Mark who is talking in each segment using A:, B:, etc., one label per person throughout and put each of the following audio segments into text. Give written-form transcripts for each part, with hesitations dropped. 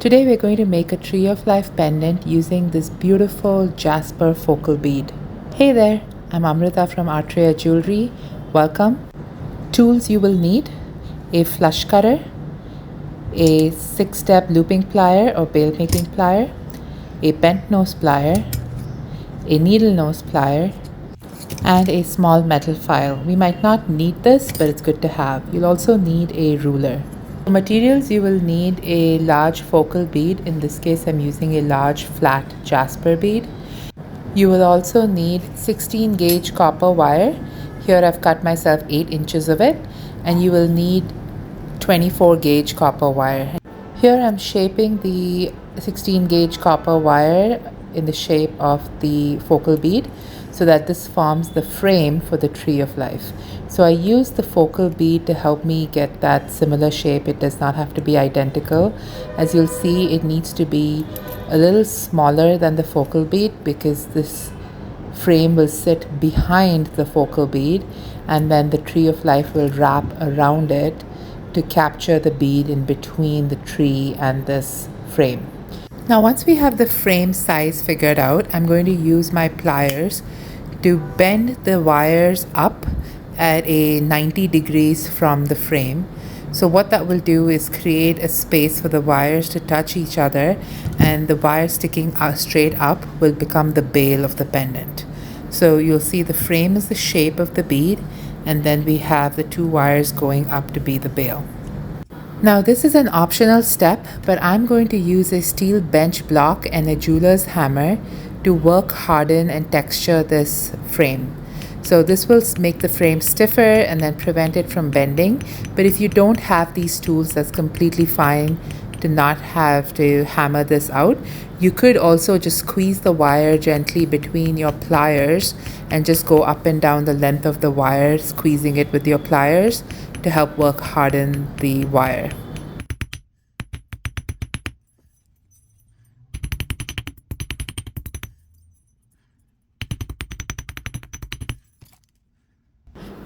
A: Today we're going to make a tree of life pendant using this beautiful Jasper focal bead. Hey there, I'm Amrita from Artrea Jewelry. Welcome. Tools you will need: a flush cutter, a 6-step looping plier or bail making plier, a bent nose plier, a needle nose plier, and a small metal file. We might not need this, but it's good to have. You'll also need a ruler. For materials, you will need a large focal bead. In this case, I'm using a large flat Jasper bead. You will also need 16 gauge copper wire. Here I've cut myself 8 inches of it, and you will need 24 gauge copper wire. Here I'm shaping the 16 gauge copper wire in the shape of the focal bead so that this forms the frame for the tree of life. So I use the focal bead to help me get that similar shape. It does not have to be identical. As you'll see, it needs to be a little smaller than the focal bead because this frame will sit behind the focal bead, and then the tree of life will wrap around it to capture the bead in between the tree and this frame. Now, once we have the frame size figured out, I'm going to use my pliers to bend the wires up at a 90 degrees from the frame. So what that will do is create a space for the wires to touch each other, and the wire sticking straight up will become the bail of the pendant. So you'll see the frame is the shape of the bead, and then we have the 2 wires going up to be the bail. Now this is an optional step, but I'm going to use a steel bench block and a jeweler's hammer to work, harden and texture this frame. So this will make the frame stiffer and then prevent it from bending. But if you don't have these tools, that's completely fine to not have to hammer this out. You could also just squeeze the wire gently between your pliers and just go up and down the length of the wire, squeezing it with your pliers to help work harden the wire.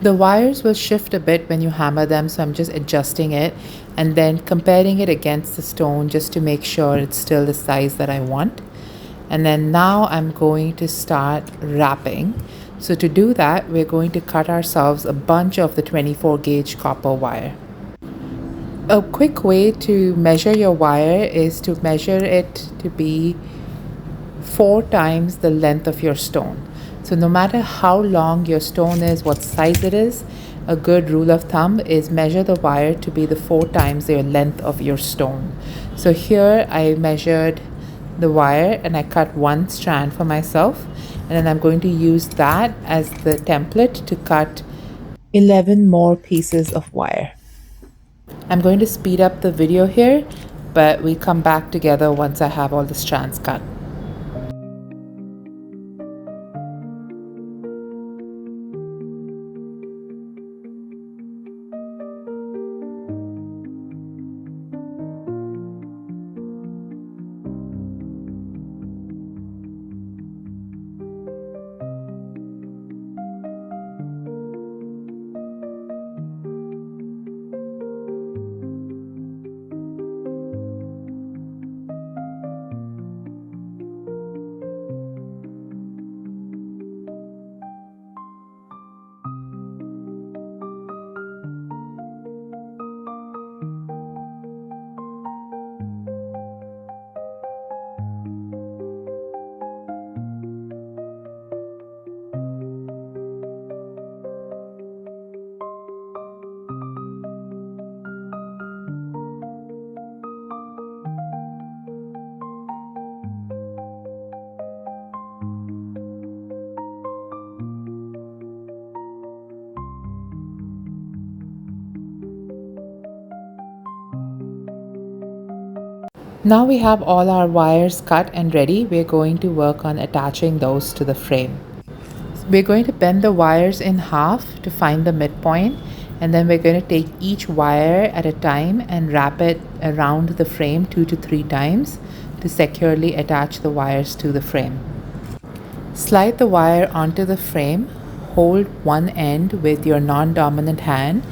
A: The wires will shift a bit when you hammer them, so I'm just adjusting it and then comparing it against the stone just to make sure it's still the size that I want. And then now I'm going to start wrapping. So to do that, we're going to cut ourselves a bunch of the 24 gauge copper wire. A quick way to measure your wire is to measure it to be 4 times the length of your stone. So no matter how long your stone is, what size it is, a good rule of thumb is measure the wire to be the 4 times the length of your stone. So here I measured the wire and I cut 1 strand for myself, and then I'm going to use that as the template to cut 11 more pieces of wire. I'm going to speed up the video here, but we come back together once I have all the strands cut. Now we have all our wires cut and ready. We're going to work on attaching those to the frame. We're going to bend the wires in half to find the midpoint, and then we're going to take each wire at a time and wrap it around the frame 2 to 3 times to securely attach the wires to the frame. Slide the wire onto the frame, hold one end with your non-dominant hand.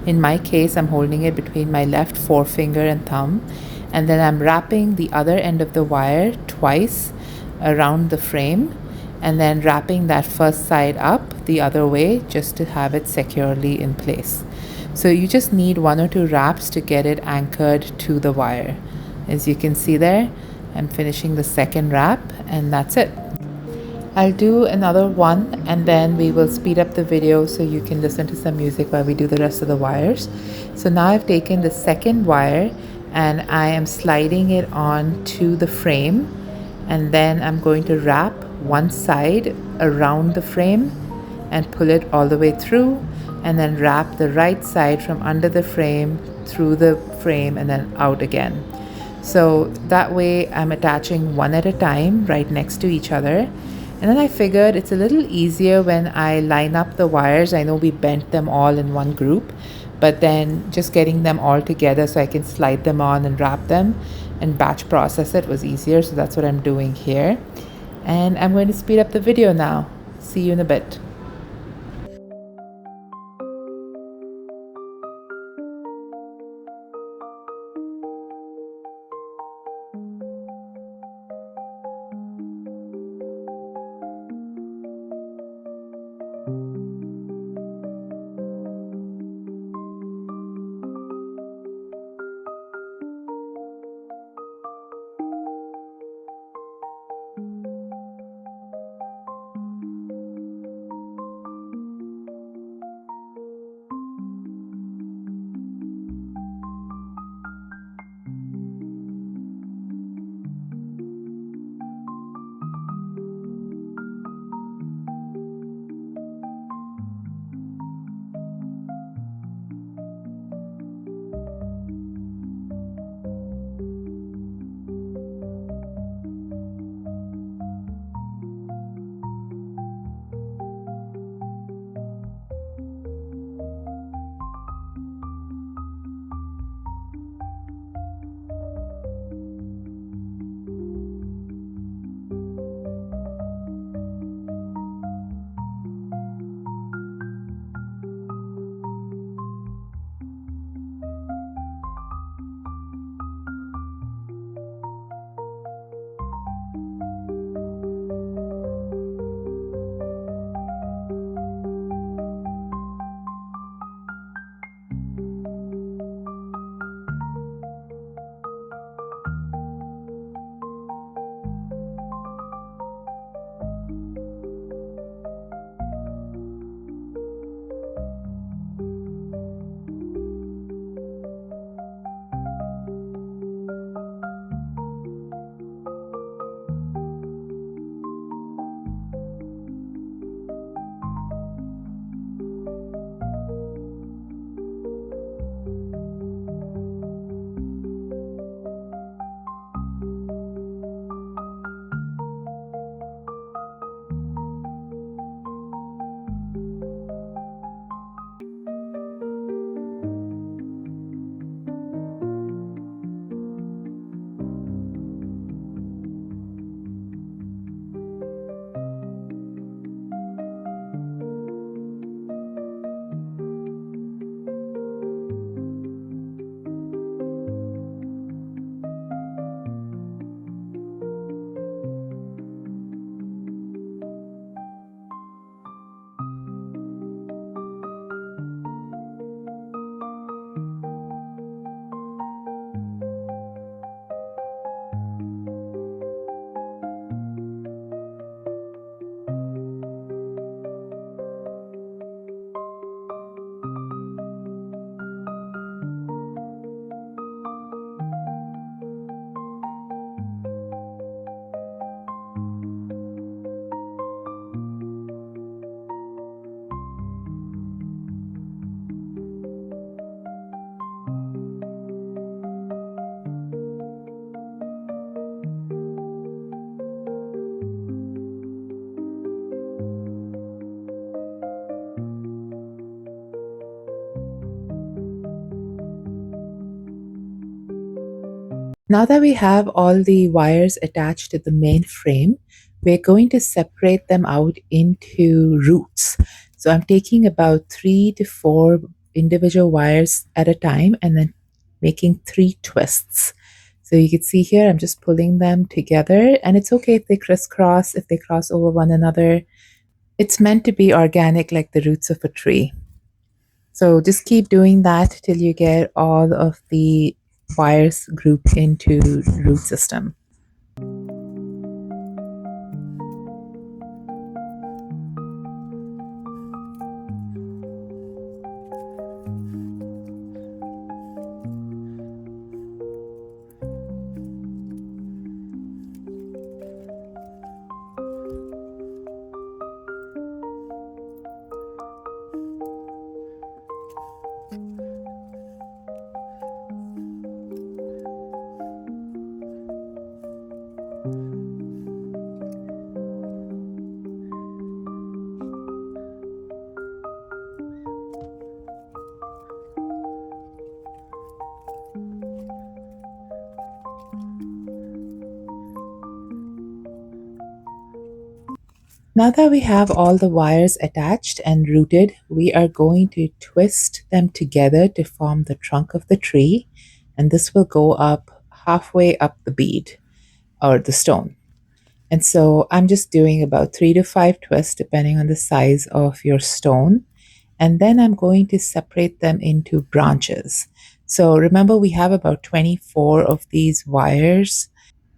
A: In my case, I'm holding it between my left forefinger and thumb, and then I'm wrapping the other end of the wire twice around the frame, and then wrapping that first side up the other way just to have it securely in place. So you just need 1 or 2 wraps to get it anchored to the wire. As you can see there, I'm finishing the second wrap, and that's it. I'll do another one and then we will speed up the video so you can listen to some music while we do the rest of the wires. So now I've taken the second wire and I am sliding it on to the frame, and then I'm going to wrap one side around the frame and pull it all the way through, and then wrap the right side from under the frame through the frame and then out again. So that way I'm attaching one at a time right next to each other. And then I figured it's a little easier when I line up the wires. I know we bent them all in one group, but then just getting them all together so I can slide them on and wrap them and batch process it was easier. So that's what I'm doing here. And I'm going to speed up the video now. See you in a bit. Now that we have all the wires attached to the main frame, we're going to separate them out into roots. So I'm taking about 3 to 4 individual wires at a time and then making 3 twists. So you can see here, I'm just pulling them together, and it's okay if they crisscross, if they cross over one another. It's meant to be organic like the roots of a tree. So just keep doing that till you get all of the wires grouped into root system. Now that we have all the wires attached and rooted, we are going to twist them together to form the trunk of the tree. And this will go up halfway up the bead or the stone. And so I'm just doing about 3 to 5 twists depending on the size of your stone. And then I'm going to separate them into branches. So remember, we have about 24 of these wires.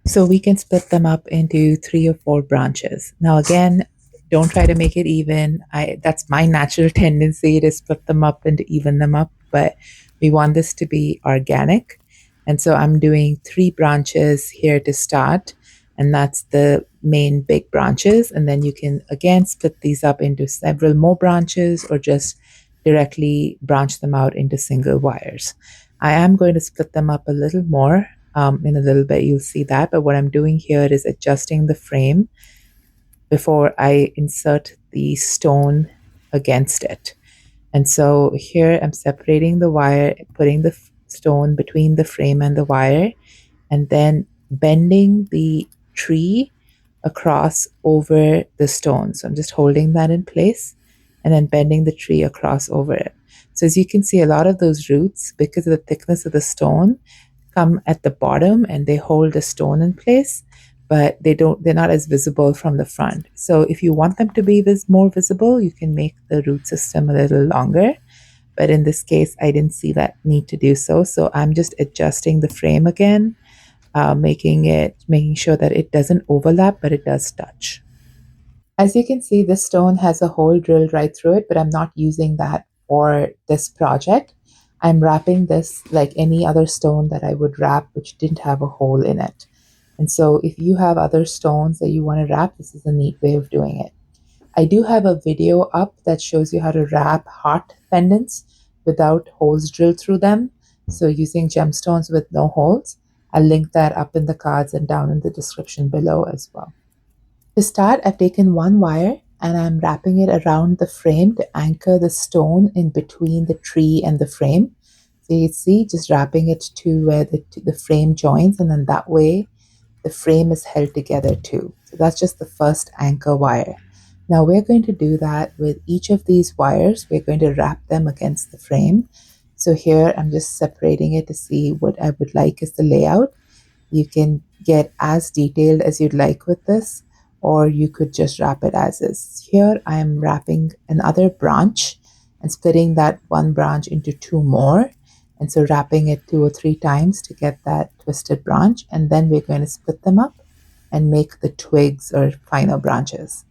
A: So we can split them up into 3 or 4 branches. Now, again, don't try to make it even. That's my natural tendency to split them up and to even them up, but we want this to be organic. And so I'm doing 3 branches here to start, and that's the main big branches. And then you can again split these up into several more branches or just directly branch them out into single wires. I am going to split them up a little more. In a little bit, you'll see that. But what I'm doing here is adjusting the frame before I insert the stone against it. And so here I'm separating the wire, putting the stone between the frame and the wire, and then bending the tree across over the stone. So I'm just holding that in place and then bending the tree across over it. So as you can see, a lot of those roots, because of the thickness of the stone, come at the bottom and they hold the stone in place, but they're not as visible from the front. So if you want them to be more visible, you can make the root system a little longer. But in this case, I didn't see that need to do so. So I'm just adjusting the frame again, making sure that it doesn't overlap, but it does touch. As you can see, this stone has a hole drilled right through it, but I'm not using that for this project. I'm wrapping this like any other stone that I would wrap which didn't have a hole in it. And so if you have other stones that you want to wrap, this is a neat way of doing it. I do have a video up that shows you how to wrap heart pendants without holes drilled through them. So using gemstones with no holes. I'll link that up in the cards and down in the description below as well. To start, I've taken one wire and I'm wrapping it around the frame to anchor the stone in between the tree and the frame. So you see, just wrapping it to where the frame joins, and then that way the frame is held together too. So that's just the first anchor wire. Now we're going to do that with each of these wires. We're going to wrap them against the frame. So here I'm just separating it to see what I would like as the layout. You can get as detailed as you'd like with this, or you could just wrap it as is. Here I'm wrapping another branch and splitting that one branch into 2 more. And so wrapping it 2 or 3 times to get that twisted branch. And then we're going to split them up and make the twigs or final branches.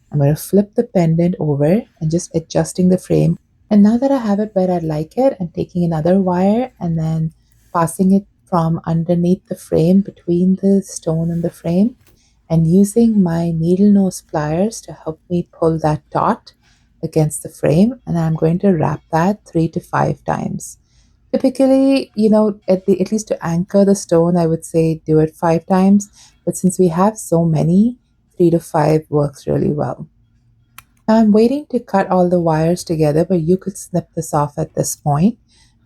A: I'm going to flip the pendant over and just adjusting the frame. And now that I have it where I like it, I'm taking another wire and then passing it from underneath the frame between the stone and the frame, and using my needle nose pliers to help me pull that dot against the frame. And I'm going to wrap that 3 to 5 times. Typically, at least to anchor the stone, I would say do it 5 times. But since we have so many, 3 to 5 works really well. Now I'm waiting to cut all the wires together, but you could snip this off at this point.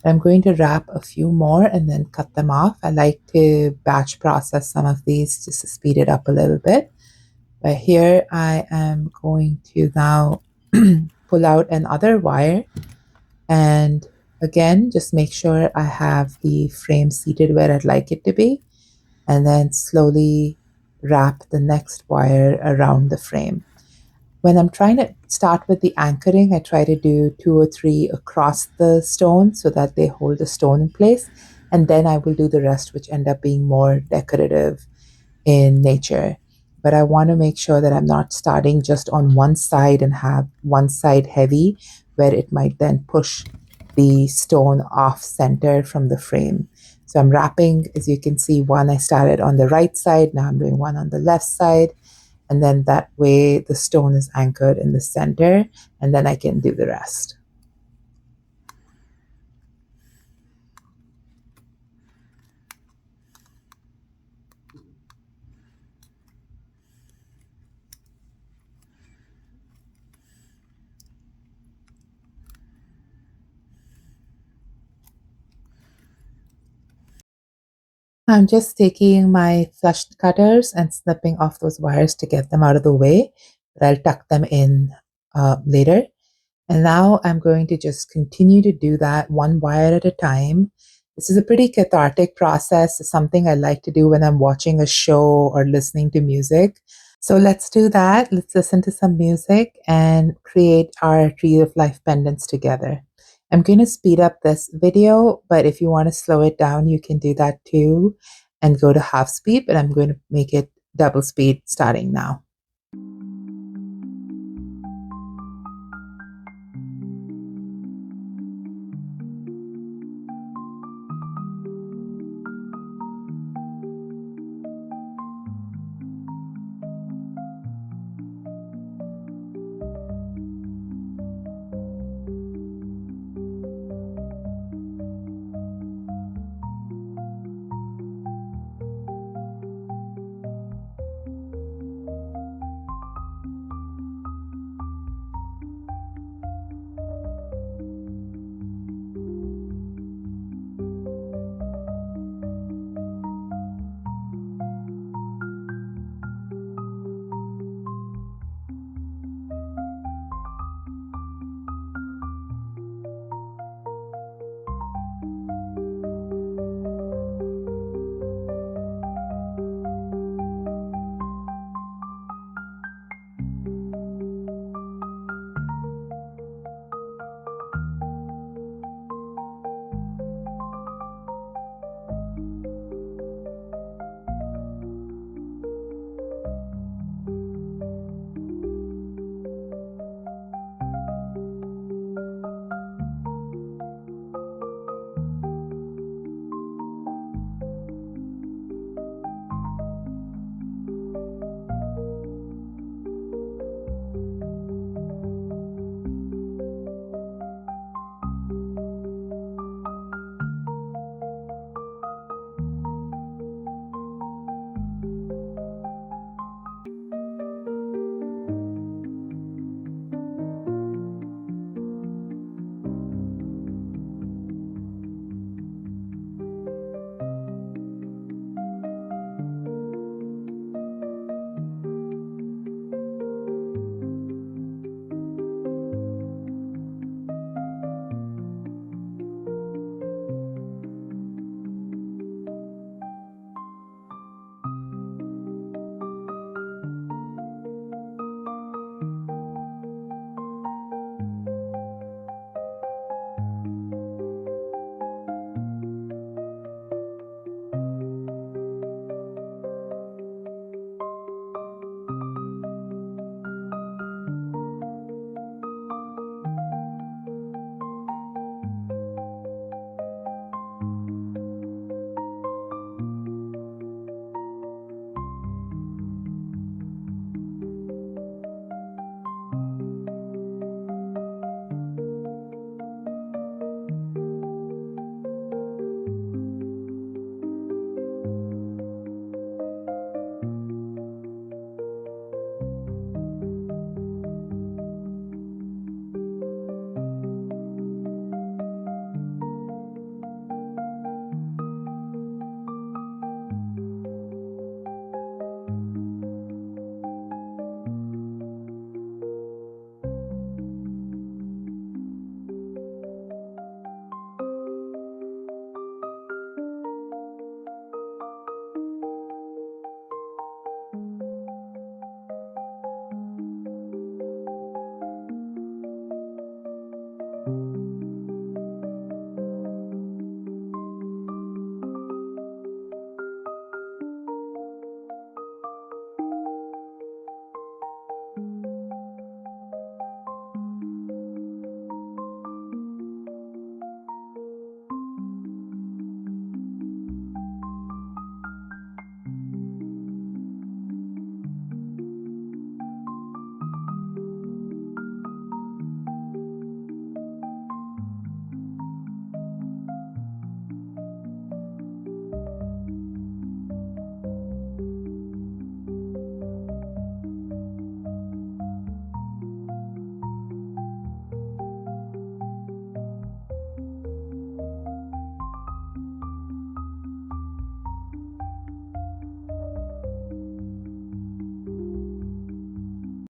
A: I'm going to wrap a few more and then cut them off. I like to batch process some of these just to speed it up a little bit. But here I am going to now pull out another wire, and again, just make sure I have the frame seated where I'd like it to be. and then slowly wrap the next wire around the frame. When I'm trying to start with the anchoring, I try to do 2 or 3 across the stone so that they hold the stone in place. And then I will do the rest, which end up being more decorative in nature. But I want to make sure that I'm not starting just on one side and have one side heavy, where it might then push the stone off center from the frame. So I'm wrapping, as you can see, one I started on the right side, now I'm doing one on the left side. And then that way the stone is anchored in the center, and then I can do the rest. I'm just taking my flush cutters and snipping off those wires to get them out of the way, but I'll tuck them in later. And now I'm going to just continue to do that one wire at a time. This is a pretty cathartic process. It's something I like to do when I'm watching a show or listening to music. So let's do that. Let's listen to some music and create our Tree of Life pendants together. I'm going to speed up this video, but if you want to slow it down, you can do that too and go to half speed, but I'm going to make it double speed starting now.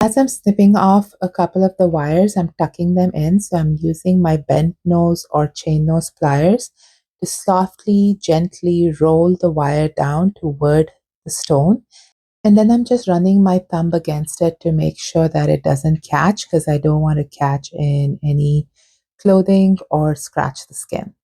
A: As I'm snipping off a couple of the wires, I'm tucking them in. So I'm using my bent nose or chain nose pliers to softly, gently roll the wire down toward the stone. And then I'm just running my thumb against it to make sure that it doesn't catch, because I don't want to catch in any clothing or scratch the skin.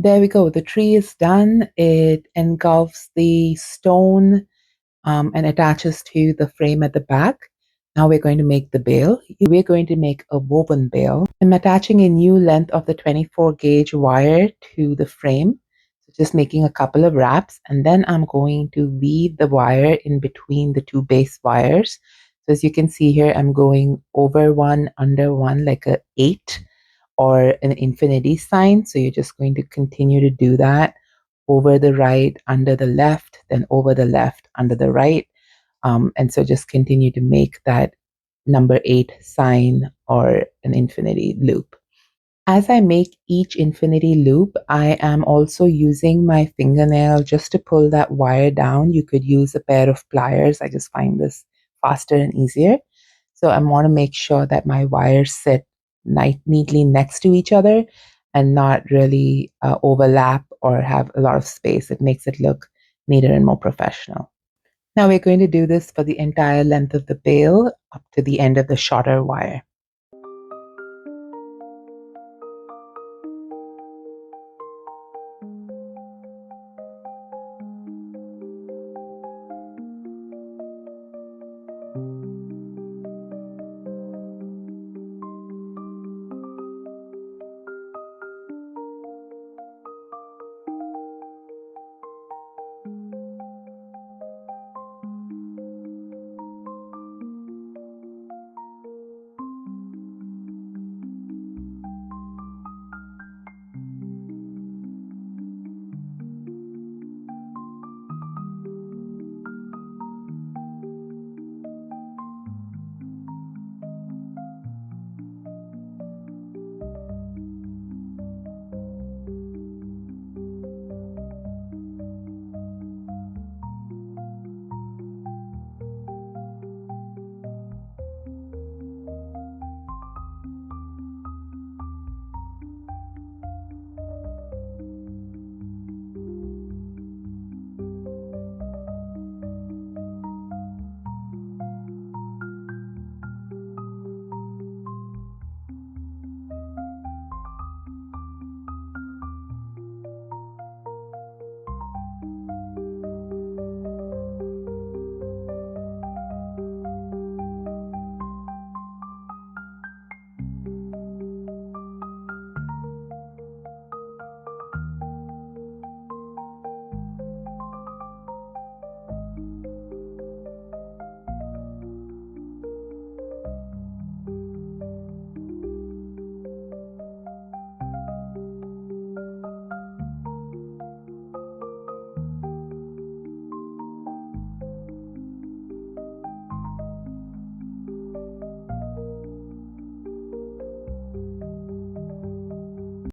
A: There we go. The tree is done. It engulfs the stone and attaches to the frame at the back. Now we're going to make the bail. We're going to make a woven bail. I'm attaching a new length of the 24 gauge wire to the frame. So just making a couple of wraps, and then I'm going to weave the wire in between the two base wires. So as you can see here, I'm going over one, under one, like a 8 or an infinity sign. So you're just going to continue to do that over the right, under the left, then over the left, under the right. And so just continue to make that number 8 sign or an infinity loop. As I make each infinity loop, I am also using my fingernail just to pull that wire down. You could use a pair of pliers. I just find this faster and easier. So I want to make sure that my wires sit neatly next to each other and not really overlap or have a lot of space. It makes it look neater and more professional. Now we're going to do this for the entire length of the bail up to the end of the shorter wire.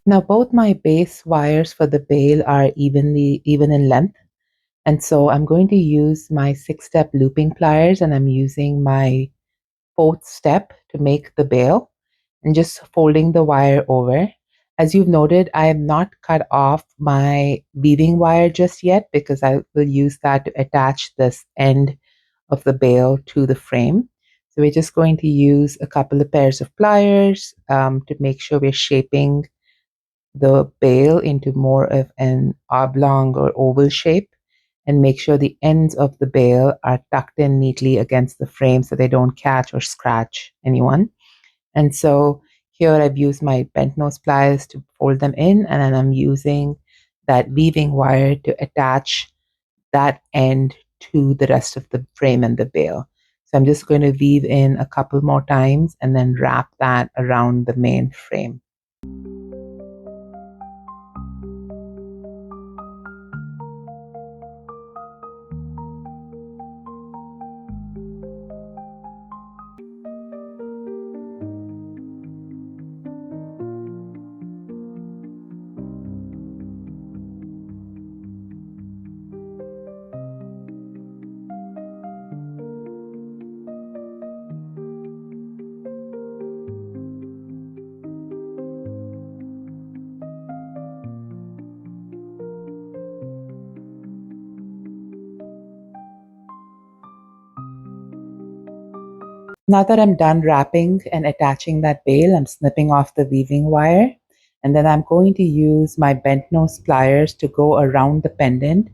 A: Now both my base wires for the bail are even in length. And so I'm going to use my 6-step looping pliers, and I'm using my 4th step to make the bail and just folding the wire over. As you've noted, I have not cut off my weaving wire just yet because I will use that to attach this end of the bail to the frame. So we're just going to use a couple of pairs of pliers to make sure we're shaping the bail into more of an oblong or oval shape, and make sure the ends of the bail are tucked in neatly against the frame so they don't catch or scratch anyone. And so here I've used my bent nose pliers to fold them in, and then I'm using that weaving wire to attach that end to the rest of the frame and the bail. So I'm just going to weave in a couple more times and then wrap that around the main frame. Now that I'm done wrapping and attaching that bail, I'm snipping off the weaving wire. And then I'm going to use my bent nose pliers to go around the pendant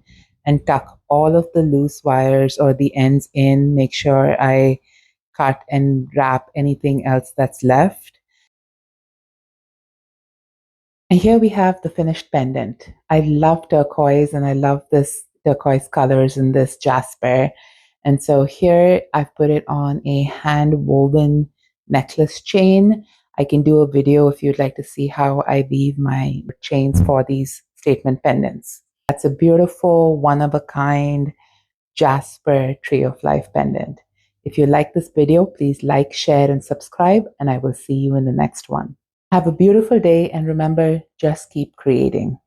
A: and tuck all of the loose wires or the ends in, make sure I cut and wrap anything else that's left. And here we have the finished pendant. I love turquoise and I love this turquoise colors in this jasper. And so here I've put it on a hand woven necklace chain. I can do a video if you'd like to see how I weave my chains for these statement pendants. That's a beautiful, one of a kind Jasper Tree of Life pendant. If you like this video, please like, share, and subscribe, and I will see you in the next one. Have a beautiful day, and remember, just keep creating.